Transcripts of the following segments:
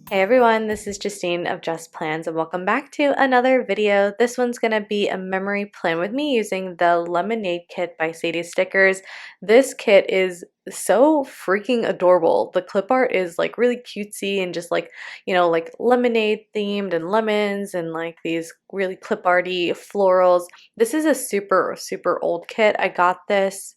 Hey everyone, this is Justine of JustPlans and welcome back to another video. This one's going to be a memory plan with me using the Lemonade Kit by Sadies Stickers. This kit is so freaking adorable. The clip art is like really cutesy and just like, like lemonade themed and lemons and like these really clip arty florals. This is a super old kit. I got this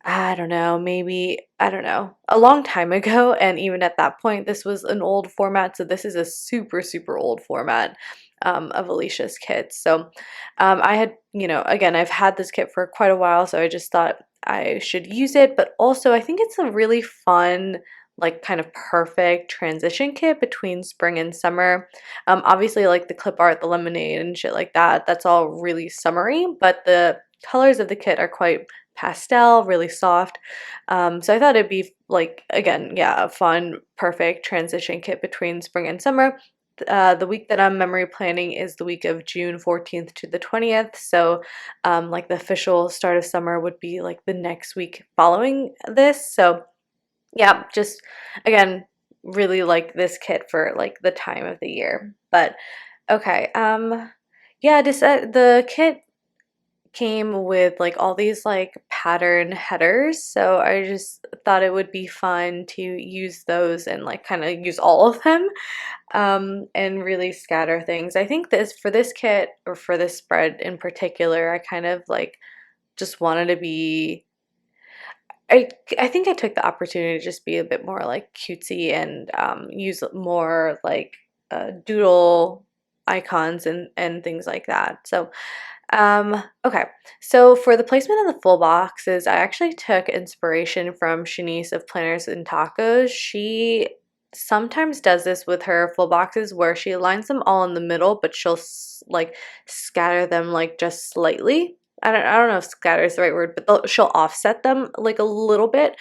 I don't know, maybe, I don't know, a long time ago. And even at that point, this was an old format. So this is a super old format of Alicia's kits. So I had, again, I've had this kit for quite a while. So I just thought I should use it. But also, I think it's a really fun, like kind of perfect transition kit between spring and summer. Obviously, like the clip art, the lemonade, and shit like that, that's all really summery. But the colors of the kit are quite pastel, really soft. So I thought it'd be like, again, yeah, a fun, perfect transition kit between spring and summer. The week that I'm memory planning is the week of June 14th to the 20th. So, like the official start of summer would be like the next week following this. So, yeah, just again, really like this kit for like the time of the year. But okay, yeah, just the kit came with like all these like pattern headers, so I just thought it would be fun to use those and like kind of use all of them and really scatter things. I think this for this kit or for this spread in particular, I kind of like just wanted to be I I think I took the opportunity to just be a bit more like cutesy and use more like doodle icons and things like that. So okay, so for the placement of the full boxes, I actually took inspiration from Shanice of Planners and Tacos. She sometimes does this with her full boxes where she aligns them all in the middle, but she'll like scatter them like just slightly. I don't know if scatter is the right word, but she'll offset them like a little bit.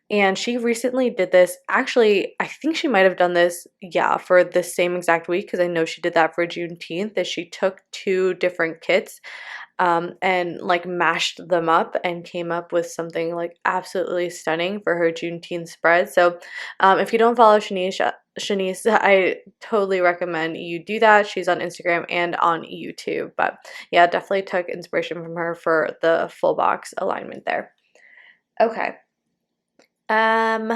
And she recently did this. Actually, I think she might have done this, yeah, for the same exact week because I know she did that for Juneteenth. Is she took two different kits and like mashed them up and came up with something like absolutely stunning for her Juneteenth spread. So if you don't follow Shanice, I totally recommend you do that. She's on Instagram and on YouTube. But yeah, definitely took inspiration from her for the full box alignment there. Okay. Um,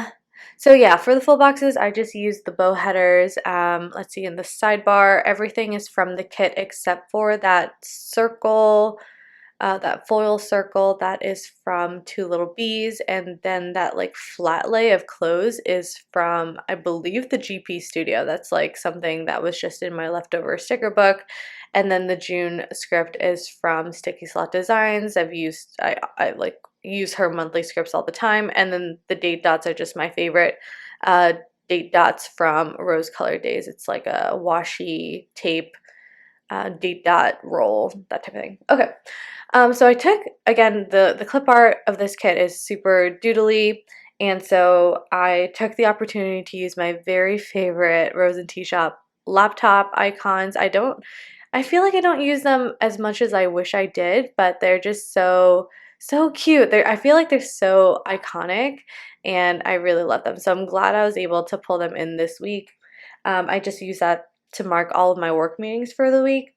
so yeah, for the full boxes, I just used the bow headers. Let's see, in the sidebar, everything is from the kit except for that circle, that foil circle that is from Two Little Bees, and then that like flat lay of clothes is from, I believe, the GP Studio. That's like something that was just in my leftover sticker book. And then the June script is from Sticky Slot Designs. I like use her monthly scripts all the time. And then the date dots are just my favorite. Uh, Date dots from Rose Colored Days. It's like a washi tape date dot roll, that type of thing. Okay. So I took, again, the clip art of this kit is super doodly, and so I took the opportunity to use my very favorite Rose and Tea Shop laptop icons. I feel like I don't use them as much as I wish I did, but they're just so cute. I feel like they're so iconic, and I really love them. So I'm glad I was able to pull them in this week. I just use that to mark all of my work meetings for the week.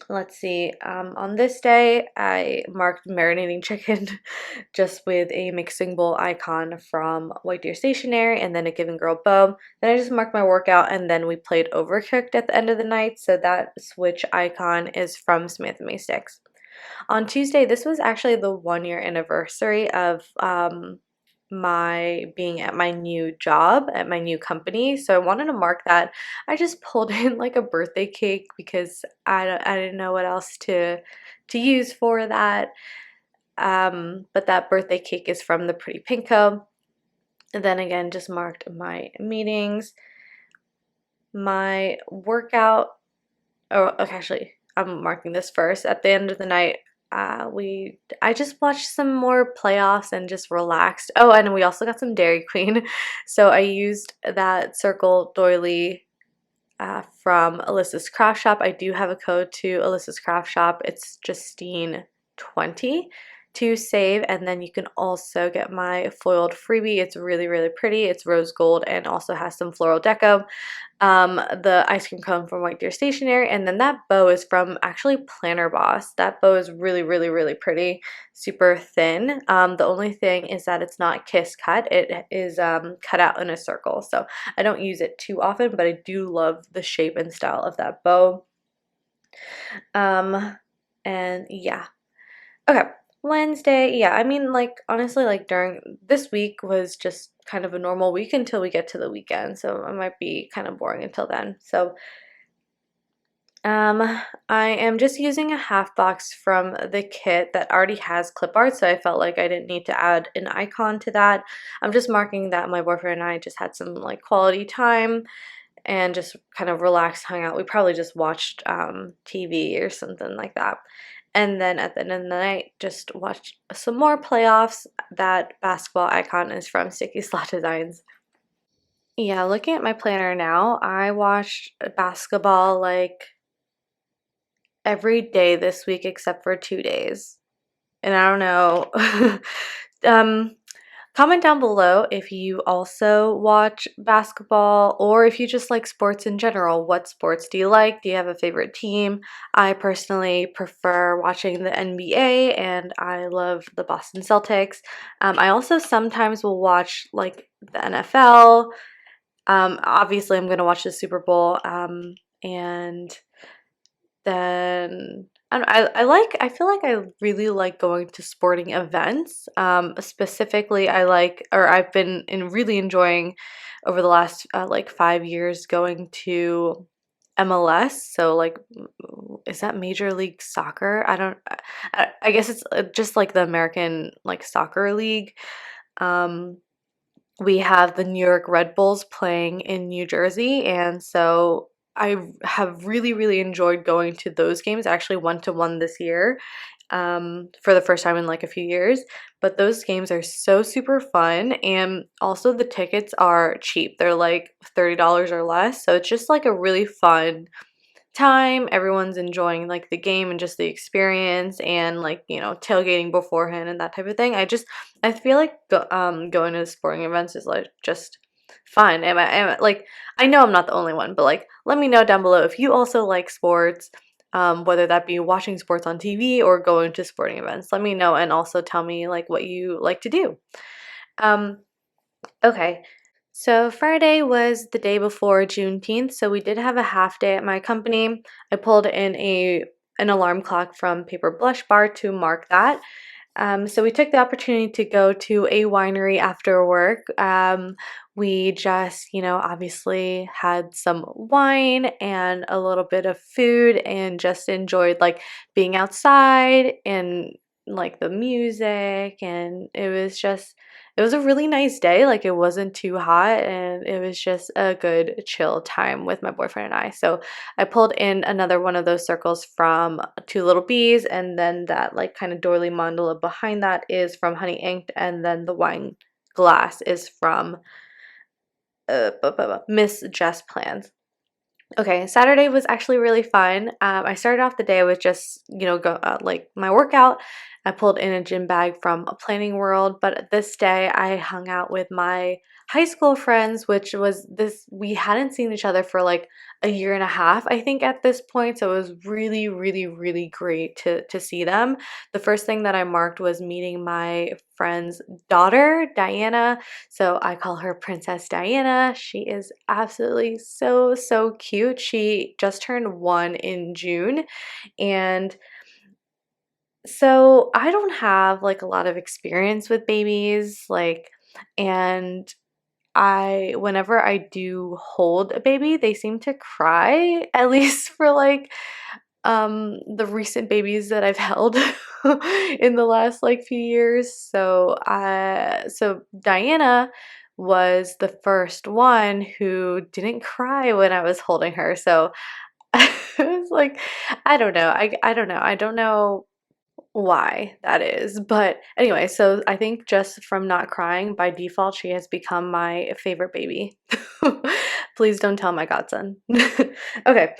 Let's see, on this day, I marked marinating chicken just with a mixing bowl icon from White Deer Stationery and then a Given Girl bow. Then I just marked my workout and then we played Overcooked at the end of the night, so that switch icon is from Smith & Sticks. On Tuesday, this was actually the 1 year anniversary of my being at my new job at my new company, so I wanted to mark that. I just pulled in like a birthday cake because I didn't know what else to use for that. But that birthday cake is from the Pretty Pinko. And then again, just marked my meetings, my workout. Oh, okay, actually, I'm marking this first. At the end of the night, I just watched some more playoffs and just relaxed. Oh, and we also got some Dairy Queen. So I used that circle doily from Alyssa's Craft Shop. I do have a code to Alyssa's Craft Shop. It's Justine20 to save, and then you can also get my foiled freebie. It's really, really pretty. It's rose gold and also has some floral deco. The ice cream cone from White Deer Stationery, and then that bow is from actually Planner Boss. That bow is really, really, really pretty, super thin. The only thing is that it's not kiss cut. It is cut out in a circle, so I don't use it too often, but I do love the shape and style of that bow. And yeah. Okay. Wednesday, yeah, I mean, like, honestly, like, during this week was just kind of a normal week until we get to the weekend, so it might be kind of boring until then. So, I am just using a half box from the kit that already has clip art, so I felt like I didn't need to add an icon to that. I'm just marking that my boyfriend and I just had some, like, quality time and just kind of relaxed, hung out. We probably just watched TV or something like that. And then at the end of the night, just watched some more playoffs. That basketball icon is from Sticky Slot Designs. Yeah, looking at my planner now, I watched basketball like every day this week except for 2 days. And I don't know. um, Comment down below if you also watch basketball or if you just like sports in general. What sports do you like? Do you have a favorite team? I personally prefer watching the NBA and I love the Boston Celtics. I also sometimes will watch like the NFL. Obviously, I'm going to watch the Super Bowl. And then I feel like I really like going to sporting events. Specifically, I've been really enjoying over the last like 5 years going to MLS. So like, is that Major League Soccer? I guess it's just like the American like soccer league. Um, we have the New York Red Bulls playing in New Jersey, and so I have really, really enjoyed going to those games. I actually went to one this year for the first time in like a few years, but those games are so super fun, and also the tickets are cheap. They're like $30 or less, so it's just like a really fun time. Everyone's enjoying like the game and just the experience and like, tailgating beforehand and that type of thing. I feel like going to sporting events is like just fun. Like, I know I'm not the only one, but like let me know down below if you also like sports, whether that be watching sports on TV or going to sporting events. Let me know and also tell me like what you like to do. Um, Okay, so Friday was the day before Juneteenth, so we did have a half day at my company. I pulled in an alarm clock from Paper Blush Bar to mark that. So we took the opportunity to go to a winery after work. We just, obviously had some wine and a little bit of food and just enjoyed like being outside and like the music. And it was a really nice day. Like it wasn't too hot and it was just a good chill time with my boyfriend and I. So I pulled in another one of those circles from Two Little Bees, and then that like kind of doily mandala behind that is from Honey Inked, and then the wine glass is from Miss JustPlans. Okay, Saturday was actually really fun. I started off the day with just, like my workout. I pulled in a gym bag from a Planning World, but this day I hung out with my high school friends, which was we hadn't seen each other for like a year and a half, I think, at this point. So it was really, really, really great to see them. The first thing that I marked was meeting my friend's daughter, Diana. So I call her Princess Diana. She is absolutely so, so cute. She just turned 1 in June. And so I don't have like a lot of experience with babies, like, and whenever I do hold a baby, they seem to cry, at least for like the recent babies that I've held in the last like few years. So Diana was the first one who didn't cry when I was holding her. So it was like, I don't know. I don't know. I don't know why that is. But anyway, so I think just from not crying, by default, she has become my favorite baby. Please don't tell my godson. Okay.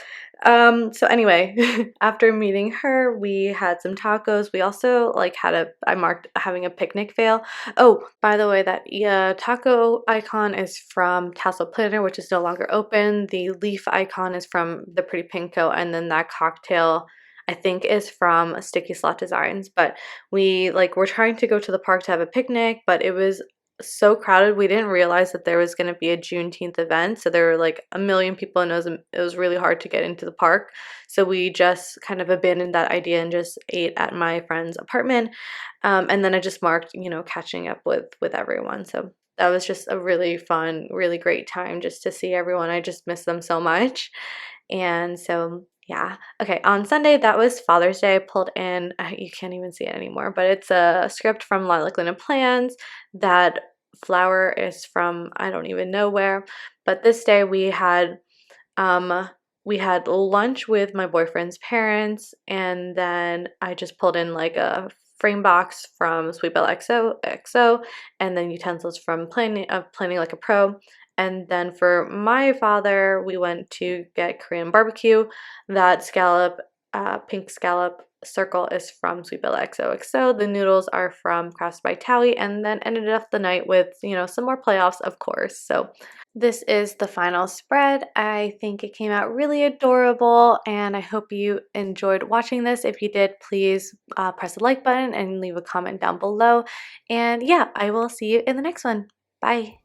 So anyway, after meeting her, we had some tacos. We also like I marked having a picnic fail. Oh, by the way, that taco icon is from Tassel Planner, which is no longer open. The leaf icon is from the Pretty Pinko, and then that cocktail I think is from Sticky Slot Designs. But we like we're trying to go to the park to have a picnic, but it was so crowded. We didn't realize that there was going to be a Juneteenth event, so there were like a million people, and it was really hard to get into the park. So we just kind of abandoned that idea and just ate at my friend's apartment. And then I just marked, catching up with everyone. So that was just a really fun, really great time just to see everyone. I just miss them so much. And so, yeah. Okay, on Sunday, that was Father's Day. I pulled in, you can't even see it anymore, but it's a script from Lilac Linen Plans. That flower is from I don't even know where. But this day we had lunch with my boyfriend's parents, and then I just pulled in like a frame box from Sweet Bell XO, and then utensils from Planning Like a Pro. And then for my father, we went to get Korean barbecue. That pink scallop circle is from Sweet Bell XOXO. The noodles are from Crafts by Towie, and then ended off the night with, some more playoffs, of course. So this is the final spread. I think it came out really adorable, and I hope you enjoyed watching this. If you did, please press the like button and leave a comment down below. And yeah, I will see you in the next one. Bye.